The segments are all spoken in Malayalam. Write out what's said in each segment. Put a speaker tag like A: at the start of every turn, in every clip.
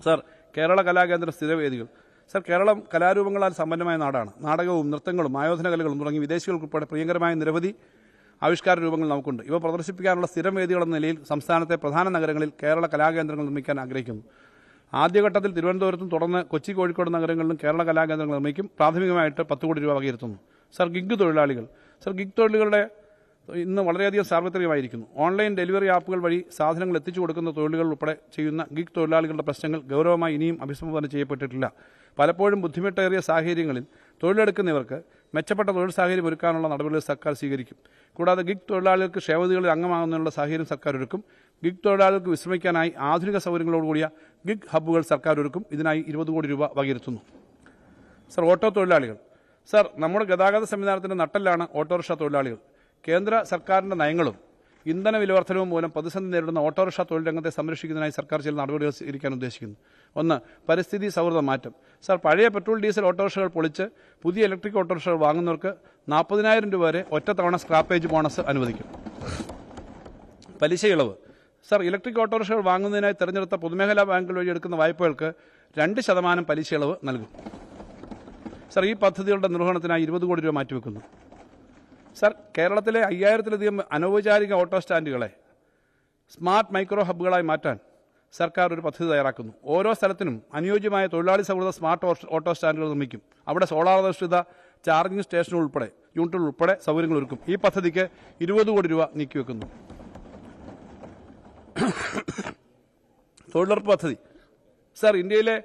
A: സർ, കേരള കലാകേന്ദ്ര സ്ഥിരവേദികൾ. സർ, കേരളം കലാരൂപങ്ങളാൽ സമ്പന്നമായ നാടാണ്. നാടകവും നൃത്തങ്ങളും ആയോധന കലകളും തുടങ്ങി വിദേശികൾക്കുൾപ്പെടെ പ്രിയങ്കരമായ നിരവധി ആവിഷ്കാര രൂപങ്ങൾ നമുക്കുണ്ട്. ഇവ പ്രദർശിപ്പിക്കാനുള്ള സ്ഥിരം വേദികളെന്ന നിലയിൽ സംസ്ഥാനത്തെ പ്രധാന നഗരങ്ങളിൽ കേരള കലാകേന്ദ്രങ്ങൾ നിർമ്മിക്കാൻ ആഗ്രഹിക്കുന്നു. ആദ്യഘട്ടത്തിൽ തിരുവനന്തപുരത്തും തുടർന്ന് കൊച്ചി, കോഴിക്കോട് നഗരങ്ങളിലും കേരള കലാകേന്ദ്രങ്ങൾ നിർമ്മിക്കും. പ്രാഥമികമായിട്ട് 10 കോടി രൂപ വകയിരുത്തുന്നു. സർ, ഗിഗ് തൊഴിലാളികൾ. സർ, ഗിഗ് തൊഴിലുകളുടെ ഇന്ന് വളരെയധികം സാർവത്രികമായിരിക്കുന്നു. ഓൺലൈൻ ഡെലിവറി ആപ്പുകൾ വഴി സാധനങ്ങൾ എത്തിച്ചു കൊടുക്കുന്ന തൊഴിലുകൾ ഉൾപ്പെടെ ചെയ്യുന്ന ഗിഗ് തൊഴിലാളികളുടെ പ്രശ്നങ്ങൾ ഗൗരവമായി ഇനിയും അഭിസംബോധന ചെയ്യപ്പെട്ടിട്ടില്ല. പലപ്പോഴും ബുദ്ധിമുട്ടേറിയ സാഹചര്യങ്ങളിൽ തൊഴിലെടുക്കുന്നവർക്ക് മെച്ചപ്പെട്ട തൊഴിൽ സാഹചര്യം ഒരുക്കാനുള്ള നടപടികൾ സർക്കാർ സ്വീകരിക്കും. കൂടാതെ ഗിഗ് തൊഴിലാളികൾക്ക് ക്ഷേമനിധികളിൽ അംഗമാകുന്നതിനുള്ള സാഹചര്യം സർക്കാർ ഒരുക്കും. ഗിഗ് തൊഴിലാളികൾക്ക് വിശ്രമിക്കാനായി ആധുനിക സൗകര്യങ്ങളോടുകൂടിയ ഗിഗ് ഹബ്ബുകൾ സർക്കാർ ഒരുക്കും. ഇതിനായി 20 കോടി രൂപ വകയിരുത്തുന്നു. സർ, ഓട്ടോ തൊഴിലാളികൾ. സർ, നമ്മുടെ ഗതാഗത സംവിധാനത്തിന്റെ നട്ടെല്ലാണ് ഓട്ടോറിക്ഷ തൊഴിലാളികൾ. കേന്ദ്ര സർക്കാരിന്റെ നയങ്ങളും ഇന്ധന വിലവർദ്ധനവും മൂലം പ്രതിസന്ധി നേരിടുന്ന ഓട്ടോറിക്ഷ തൊഴിൽ രംഗത്തെ സംരക്ഷിക്കുന്നതിനായി സർക്കാർ ചില നടപടികൾ സ്വീകരിക്കാൻ ഉദ്ദേശിക്കുന്നു. 1. പരിസ്ഥിതി സൗഹൃദ മാറ്റം. സർ, പഴയ പെട്രോൾ ഡീസൽ ഓട്ടോറിക്ഷകൾ പൊളിച്ച് പുതിയ ഇലക്ട്രിക് ഓട്ടോറിക്ഷകൾ വാങ്ങുന്നവർക്ക് 40,000 രൂപ വരെ ഒറ്റത്തവണ സ്ക്രാപ്പേജ് ബോണസ് അനുവദിക്കും. പലിശ ഇളവ്. സർ, ഇലക്ട്രിക് ഓട്ടോറിക്ഷകൾ വാങ്ങുന്നതിനായി തെരഞ്ഞെടുത്ത പൊതുമേഖലാ ബാങ്കുകൾ വഴി എടുക്കുന്ന വായ്പകൾക്ക് 2% പലിശ ഇളവ് നൽകും. സർ, ഈ പദ്ധതികളുടെ നിർവഹണത്തിനായി 20 കോടി രൂപ മാറ്റിവെക്കുന്നു. സർ, കേരളത്തിലെ 5000-ലധികം അനൗപചാരിക ഓട്ടോ സ്റ്റാൻഡുകളെ സ്മാർട്ട് മൈക്രോ ഹബ്ബുകളായി മാറ്റാൻ സർക്കാർ ഒരു പദ്ധതി തയ്യാറാക്കുന്നു. ഓരോ സ്ഥലത്തിനും അനുയോജ്യമായ തൊഴിലാളി സൗഹൃദ സ്മാർട്ട് ഓട്ടോ സ്റ്റാൻഡുകൾ നിർമ്മിക്കും. അവിടെ സോളാർ അധിഷ്ഠിത ചാർജിംഗ് യൂണിറ്റുകൾ ഉൾപ്പെടെ സൗകര്യങ്ങൾ ഒരുക്കും. ഈ പദ്ധതിക്ക് 20 കോടി രൂപ നീക്കിവെക്കുന്നു. തൊഴിലുറപ്പ് പദ്ധതി. സർ, ഇന്ത്യയിലെ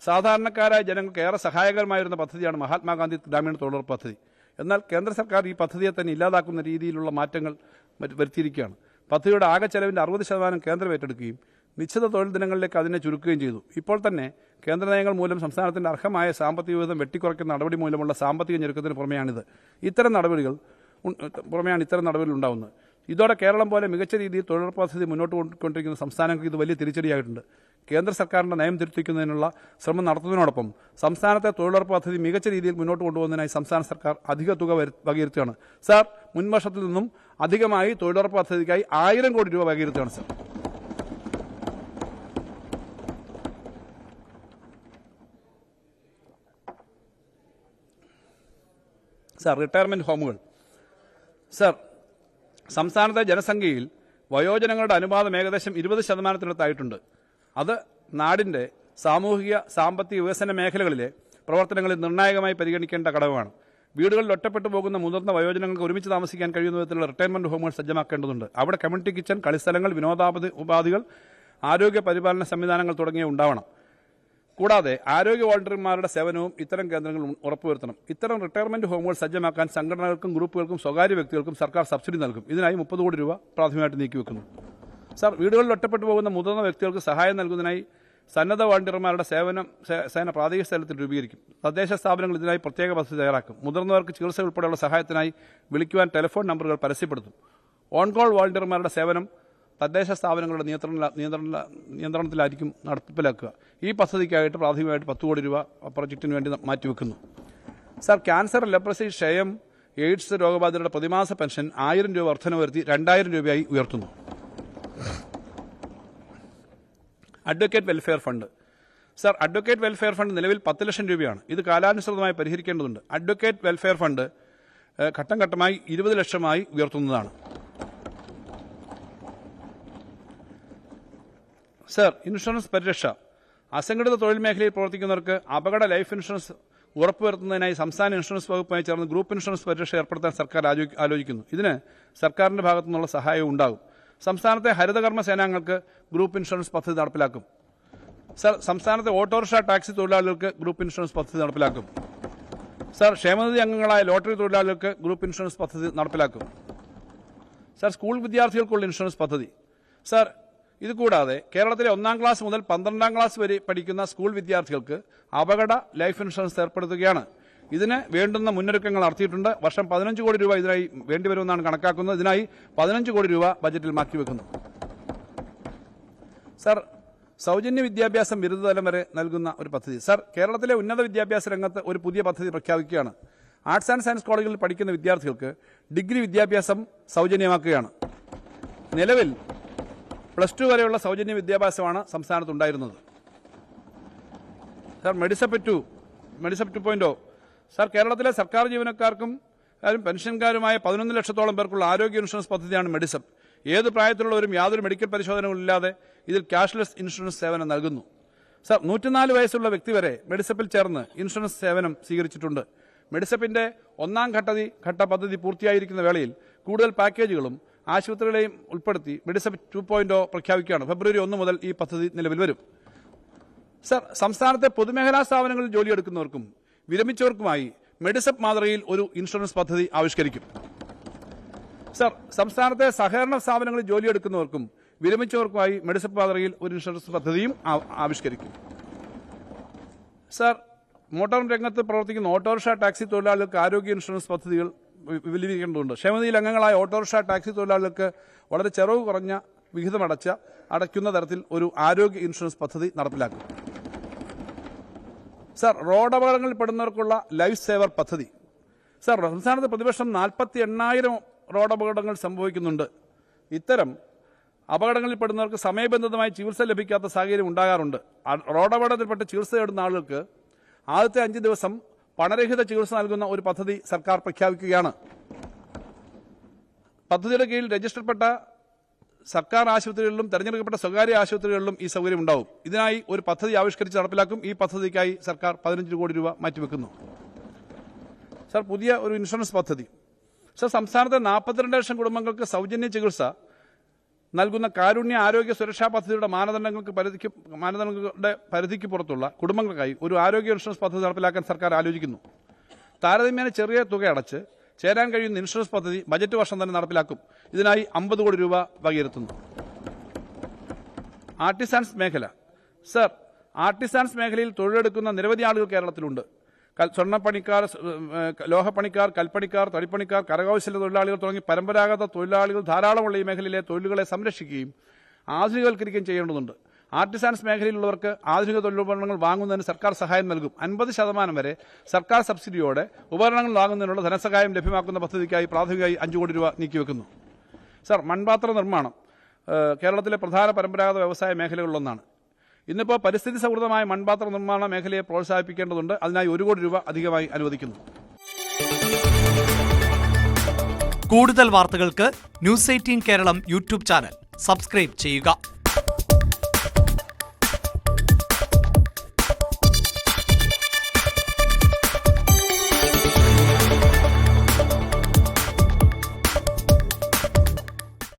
A: സാധാരണക്കാരായ ജനങ്ങൾക്ക് ഏറെ സഹായകരമായിരുന്ന പദ്ധതിയാണ് മഹാത്മാഗാന്ധി ഗ്രാമീണ തൊഴിലുറപ്പ് പദ്ധതി. എന്നാൽ കേന്ദ്ര സർക്കാർ ഈ പദ്ധതിയെ തന്നെ ഇല്ലാതാക്കുന്ന രീതിയിലുള്ള മാറ്റങ്ങൾ വരുത്തിയിരിക്കുകയാണ്. പദ്ധതിയുടെ ആകെ ചെലവിന്റെ 60% കേന്ദ്രം ഏറ്റെടുക്കുകയും നിശ്ചിത തൊഴിൽ ദിനങ്ങളിലേക്ക് അതിനെ ചുരുക്കുകയും ചെയ്തു. ഇപ്പോൾ തന്നെ കേന്ദ്ര നയങ്ങൾ മൂലം സംസ്ഥാനത്തിന്റെ അർഹമായ സാമ്പത്തിക വിഹിതം വെട്ടിക്കുറയ്ക്കുന്ന നടപടി മൂലമുള്ള സാമ്പത്തിക ഞെരുക്കത്തിന് പുറമെയാണ് ഇത്തരം നടപടികൾ ഉണ്ടാകുന്നത്. ഇതോടെ കേരളം പോലെ മികച്ച രീതിയിൽ തൊഴിലുറപ്പ് പദ്ധതി മുന്നോട്ട് കൊണ്ടിരിക്കുന്ന സംസ്ഥാനങ്ങൾക്ക് ഇത് വലിയ തിരിച്ചടിയായിട്ടുണ്ട്. കേന്ദ്ര സർക്കാരിന്റെ നയം തിരുത്തിക്കുന്നതിനുള്ള ശ്രമം നടത്തുന്നതിനോടൊപ്പം സംസ്ഥാനത്തെ തൊഴിലുറപ്പ് പദ്ധതി മികച്ച രീതിയിൽ മുന്നോട്ട് കൊണ്ടുപോകുന്നതിനായി സംസ്ഥാന സർക്കാർ അധിക തുക വകയിരുത്തുകയാണ്. സാർ, മുൻവർഷത്തിൽ നിന്നും അധികമായി തൊഴിലുറപ്പ് പദ്ധതിക്കായി 1000 കോടി രൂപ വകയിരുത്തുകയാണ്. സാർ, റിട്ടയർമെന്റ് ഹോമുകൾ. സർ, സംസ്ഥാനത്തെ ജനസംഖ്യയിൽ വയോജനങ്ങളുടെ അനുപാതം ഏകദേശം 20%-നടുത്തായിട്ടുണ്ട്. അത് നാടിന്റെ സാമൂഹിക സാമ്പത്തിക വികസന മേഖലകളിലെ പ്രവർത്തനങ്ങളിൽ നിർണായകമായി പരിഗണിക്കേണ്ട ഘടകമാണ്. വീടുകളിൽ ഒറ്റപ്പെട്ടു പോകുന്ന മുതിർന്ന വയോജനങ്ങൾക്ക് ഒരുമിച്ച് താമസിക്കാൻ കഴിയുന്ന വിധത്തിലുള്ള റിട്ടയർമെന്റ് ഹോമുകൾ സജ്ജമാക്കേണ്ടതുണ്ട്. അവിടെ കമ്മ്യൂണിറ്റി കിച്ചൺ, കളിസ്ഥലങ്ങൾ, ഉപാധികൾ, ആരോഗ്യ പരിപാലന സംവിധാനങ്ങൾ തുടങ്ങിയവ ഉണ്ടാവണം. കൂടാതെ ആരോഗ്യ വോളണ്ടിയർമാരുടെ സേവനവും ഇത്തരം കേന്ദ്രങ്ങൾ ഉറപ്പുവരുത്തണം. ഇത്തരം റിട്ടയർമെന്റ് ഹോമുകൾ സജ്ജമാക്കാൻ സംഘടനകൾക്കും ഗ്രൂപ്പുകൾക്കും സ്വകാര്യ വ്യക്തികൾക്കും സർക്കാർ സബ്സിഡി നൽകും. ഇതിനായി 30 കോടി രൂപ പ്രാഥമികമായിട്ട് നീക്കിവെക്കുന്നു. സർ, വീടുകളിൽ ഒറ്റപ്പെട്ടു പോകുന്ന മുതിർന്ന വ്യക്തികൾക്ക് സഹായം നൽകുന്നതിനായി സന്നദ്ധ വോളണ്ടിയർമാരുടെ സേന പ്രാദേശിക സ്ഥലത്തിൽ രൂപീകരിക്കും. തദ്ദേശ സ്ഥാപനങ്ങൾ ഇതിനായി പ്രത്യേക പദ്ധതി തയ്യാറാക്കും. മുതിർന്നവർക്ക് ചികിത്സ ഉൾപ്പെടെയുള്ള സഹായത്തിനായി വിളിക്കുവാൻ ടെലിഫോൺ നമ്പറുകൾ പരസ്യപ്പെടുത്തും. ഓൺ കോൾ വോളണ്ടിയർമാരുടെ സേവനം തദ്ദേശ സ്ഥാപനങ്ങളുടെ നിയന്ത്രണത്തിലായിരിക്കും നടപ്പിലാക്കുക. ഈ പദ്ധതിക്കായിട്ട് പ്രാഥമികമായിട്ട് 10 കോടി രൂപ പ്രൊജക്ടിന് വേണ്ടി മാറ്റിവെക്കുന്നു. സർ, ക്യാൻസർ, ലെപ്രസി, ക്ഷയം, എയ്ഡ്സ് രോഗബാധിതരുടെ പ്രതിമാസ പെൻഷൻ 1000 രൂപ വർധന വരുത്തി 2000 രൂപയായി ഉയർത്തുന്നു. Advocate welfare fund. Sir, advocate welfare fund നിലവിൽ 10 ലക്ഷം രൂപയാണ്. ഇത് കാലാനുസൃതമായി പരിഹരിക്കേണ്ടതുണ്ട്. അഡ്വക്കേറ്റ് വെൽഫെയർ ഫണ്ട് ഘട്ടം ഘട്ടമായി 20 ലക്ഷമായി ഉയർത്തുന്നതാണ്. സർ, ഇൻഷുറൻസ് പരിരക്ഷ. അസംഘടിത തൊഴിൽ മേഖലയിൽ പ്രവർത്തിക്കുന്നവർക്ക് അപകട ലൈഫ് ഇൻഷുറൻസ് ഉറപ്പുവരുത്തുന്നതിനായി സംസ്ഥാന ഇൻഷുറൻസ് വകുപ്പുമായി ചേർന്ന് ഗ്രൂപ്പ് ഇൻഷുറൻസ് പരിരക്ഷ ഏർപ്പെടുത്താൻ സർക്കാർ ആലോചിക്കുന്നു. ഇതിന് സർക്കാരിന്റെ ഭാഗത്തു നിന്നുള്ള സഹായവും ഉണ്ടാകും. സംസ്ഥാനത്തെ ഹരിതകർമ്മ സേനാംഗങ്ങൾക്ക് ഗ്രൂപ്പ് ഇൻഷുറൻസ് പദ്ധതി നടപ്പിലാക്കും. സർ, സംസ്ഥാനത്തെ ഓട്ടോറിക്ഷ ടാക്സി തൊഴിലാളികൾക്ക് ഗ്രൂപ്പ് ഇൻഷുറൻസ് പദ്ധതി നടപ്പിലാക്കും. സർ, ക്ഷേമനിധി അംഗങ്ങളായ ലോട്ടറി തൊഴിലാളികൾക്ക് ഗ്രൂപ്പ് ഇൻഷുറൻസ് പദ്ധതി നടപ്പിലാക്കും. സർ, സ്കൂൾ വിദ്യാർത്ഥികൾക്കുള്ള ഇൻഷുറൻസ് പദ്ധതി. സർ, ഇതുകൂടാതെ കേരളത്തിലെ 1ാം ക്ലാസ് മുതൽ 12ാം ക്ലാസ് വരെ പഠിക്കുന്ന സ്കൂൾ വിദ്യാർത്ഥികൾക്ക് അപകട ലൈഫ് ഇൻഷുറൻസ് ഏർപ്പെടുത്തുകയാണ്. ഇതിന് വേണ്ടുന്ന മുന്നൊരുക്കങ്ങൾ നടത്തിയിട്ടുണ്ട്. വർഷം 15 കോടി രൂപ ഇതിനായി വേണ്ടിവരുമെന്നാണ് കണക്കാക്കുന്നത്. ഇതിനായി 15 കോടി രൂപ ബജറ്റിൽ മാറ്റിവെക്കുന്നു. സർ, സൗജന്യ വിദ്യാഭ്യാസം ബിരുദതലം വരെ നൽകുന്ന ഒരു പദ്ധതി. സർ, കേരളത്തിലെ ഉന്നത വിദ്യാഭ്യാസ രംഗത്ത് ഒരു പുതിയ പദ്ധതി പ്രഖ്യാപിക്കുകയാണ്. ആർട്സ് ആൻഡ് സയൻസ് കോളേജുകളിൽ പഠിക്കുന്ന വിദ്യാർത്ഥികൾക്ക് ഡിഗ്രി വിദ്യാഭ്യാസം സൗജന്യമാക്കുകയാണ്. നിലവിൽ +2 വരെയുള്ള സൗജന്യ വിദ്യാഭ്യാസമാണ് സംസ്ഥാനത്തുണ്ടായിരുന്നത്. സാർ മെഡിസപ്പ് 2.0. സാർ കേരളത്തിലെ സർക്കാർ ജീവനക്കാർക്കും പെൻഷൻകാരുമായ 11 ലക്ഷത്തോളം പേർക്കുള്ള ആരോഗ്യ ഇൻഷുറൻസ് പദ്ധതിയാണ് മെഡിസപ്പ്. ഏത് പ്രായത്തിലുള്ളവരും യാതൊരു മെഡിക്കൽ പരിശോധനകളില്ലാതെ ഇതിൽ ക്യാഷ്ലെസ് ഇൻഷുറൻസ് സേവനം നൽകുന്നു. സാർ 104 വയസ്സുള്ള വ്യക്തി വരെ മെഡിസപ്പിൽ ചേർന്ന് ഇൻഷുറൻസ് സേവനം സ്വീകരിച്ചിട്ടുണ്ട്. മെഡിസപ്പിന്റെ 1ാം ഘട്ട പദ്ധതി പൂർത്തിയായിരിക്കുന്ന വേളയിൽ കൂടുതൽ പാക്കേജുകളും ആശുപത്രികളെയും ഉൾപ്പെടുത്തി മെഡിസപ്പ് 2.0 പ്രഖ്യാപിക്കുകയാണ്. ഫെബ്രുവരി 1 മുതൽ ഈ പദ്ധതി നിലവിൽ വരും. സർ, സംസ്ഥാനത്തെ പൊതുമേഖലാ സ്ഥാപനങ്ങളിൽ ജോലിയെടുക്കുന്നവർക്കും വിരമിച്ചവർക്കുമായി മെഡിസപ്പ് മാതൃകയിൽ ഒരു ഇൻഷുറൻസ് പദ്ധതി ആവിഷ്കരിക്കും. സർ, സംസ്ഥാനത്തെ സഹകരണ സ്ഥാപനങ്ങളിൽ ജോലിയെടുക്കുന്നവർക്കും വിരമിച്ചവർക്കുമായി മെഡിസപ്പ് മാതൃകയിൽ ഒരു ഇൻഷുറൻസ് പദ്ധതിയും ആവിഷ്കരിക്കും. സർ, മോട്ടോർ രംഗത്ത് പ്രവർത്തിക്കുന്ന ഓട്ടോറിക്ഷ ടാക്സി തൊഴിലാളികൾക്ക് ആരോഗ്യ ഇൻഷുറൻസ് പദ്ധതികൾ വിപുലീകരിക്കേണ്ടതുണ്ട്. ക്ഷേമനിധിയിൽ അംഗങ്ങളായ ഓട്ടോറിക്ഷ ടാക്സി തൊഴിലാളികൾക്ക് വളരെ ചെലവ് കുറഞ്ഞ വിഹിതം അടയ്ക്കുന്ന തരത്തിൽ ഒരു ആരോഗ്യ ഇൻഷുറൻസ് പദ്ധതി നടപ്പിലാക്കും. സർ, റോഡ് അപകടങ്ങളിൽ പെടുന്നവർക്കുള്ള ലൈഫ് സേവർ പദ്ധതി. സർ, സംസ്ഥാനത്ത് പ്രതിവർഷം 48,000 റോഡ് അപകടങ്ങൾ സംഭവിക്കുന്നുണ്ട്. ഇത്തരം അപകടങ്ങളിൽ പെടുന്നവർക്ക് സമയബന്ധിതമായി ചികിത്സ ലഭിക്കാത്ത സാഹചര്യം ഉണ്ടാകാറുണ്ട്. റോഡ് അപകടത്തിൽപ്പെട്ട് ചികിത്സ തേടുന്ന ആളുകൾക്ക് ആദ്യത്തെ 5 ദിവസം പണരഹിത ചികിത്സ നൽകുന്ന ഒരു പദ്ധതി സർക്കാർ പ്രഖ്യാപിക്കുകയാണ്. പദ്ധതിയുടെ കീഴിൽ രജിസ്റ്റർപ്പെട്ട സർക്കാർ ആശുപത്രികളിലും തെരഞ്ഞെടുക്കപ്പെട്ട സ്വകാര്യ ആശുപത്രികളിലും ഈ സൗകര്യം ഉണ്ടാവും. ഇതിനായി ഒരു പദ്ധതി ആവിഷ്കരിച്ച് നടപ്പിലാക്കും. ഈ പദ്ധതിക്കായി സർക്കാർ 15 കോടി രൂപ മാറ്റിവെക്കുന്നു. സർ, പുതിയ ഒരു ഇൻഷുറൻസ് പദ്ധതി. സർ, സംസ്ഥാനത്തെ 42 ലക്ഷം കുടുംബങ്ങൾക്ക് സൗജന്യ ചികിത്സ നൽകുന്ന കാരുണ്യ ആരോഗ്യ സുരക്ഷാ പദ്ധതിയുടെ മാനദണ്ഡങ്ങളുടെ പരിധിക്ക് പുറത്തുള്ള കുടുംബങ്ങൾക്കായി ഒരു ആരോഗ്യ ഇൻഷുറൻസ് പദ്ധതി നടപ്പിലാക്കാൻ സർക്കാർ ആലോചിക്കുന്നു. താരതമ്യേന ചെറിയ തുക അടച്ച് ചേരാൻ കഴിയുന്ന ഇൻഷുറൻസ് പദ്ധതി ബജറ്റ് വർഷം തന്നെ നടപ്പിലാക്കും. ഇതിനായി 50 കോടി രൂപ വകയിരുത്തുന്നു. ആർട്ടിസാൻസ് മേഖല. സർ, ആർട്ടിസാൻസ് മേഖലയിൽ തൊഴിലെടുക്കുന്ന നിരവധി ആളുകൾ കേരളത്തിലുണ്ട്. സ്വർണ്ണപ്പണിക്കാർ, ലോഹപ്പണിക്കാർ, കൽപ്പണിക്കാർ, തടിപ്പണിക്കാർ, കരകൗശല തൊഴിലാളികൾ തുടങ്ങി പരമ്പരാഗത തൊഴിലാളികൾ ധാരാളമുള്ള ഈ മേഖലയിലെ തൊഴിലുകളെ സംരക്ഷിക്കുകയും ആധുനികവൽക്കരിക്കുകയും ചെയ്യേണ്ടതുണ്ട്. ആർട്ടിസാൻസ് മേഖലയിലുള്ളവർക്ക് ആധുനിക തൊഴിലുപകരണങ്ങൾ വാങ്ങുന്നതിന് സർക്കാർ സഹായം നൽകും. 50% വരെ സർക്കാർ സബ്സിഡിയോടെ ഉപകരണങ്ങൾ വാങ്ങുന്നതിനുള്ള ധനസഹായം ലഭ്യമാക്കുന്ന പദ്ധതിക്കായി പ്രാഥമികമായി 5 കോടി രൂപ നീക്കിവെക്കുന്നു. സർ, മൺപാത്ര നിർമ്മാണം കേരളത്തിലെ പ്രധാന പരമ്പരാഗത വ്യവസായ മേഖലകളിലൊന്നാണ്. ഇന്നിപ്പോൾ പരിസ്ഥിതി സൗഹൃദമായ മൺപാത്ര നിർമ്മാണ മേഖലയെ പ്രോത്സാഹിപ്പിക്കേണ്ടതുണ്ട്. അതിനായി 1 കോടി രൂപ അധികമായി അനുവദിക്കുന്നു.
B: കൂടുതൽ വാർത്തകൾക്ക് news 18 Keralam YouTube channel subscribe ചെയ്യുക.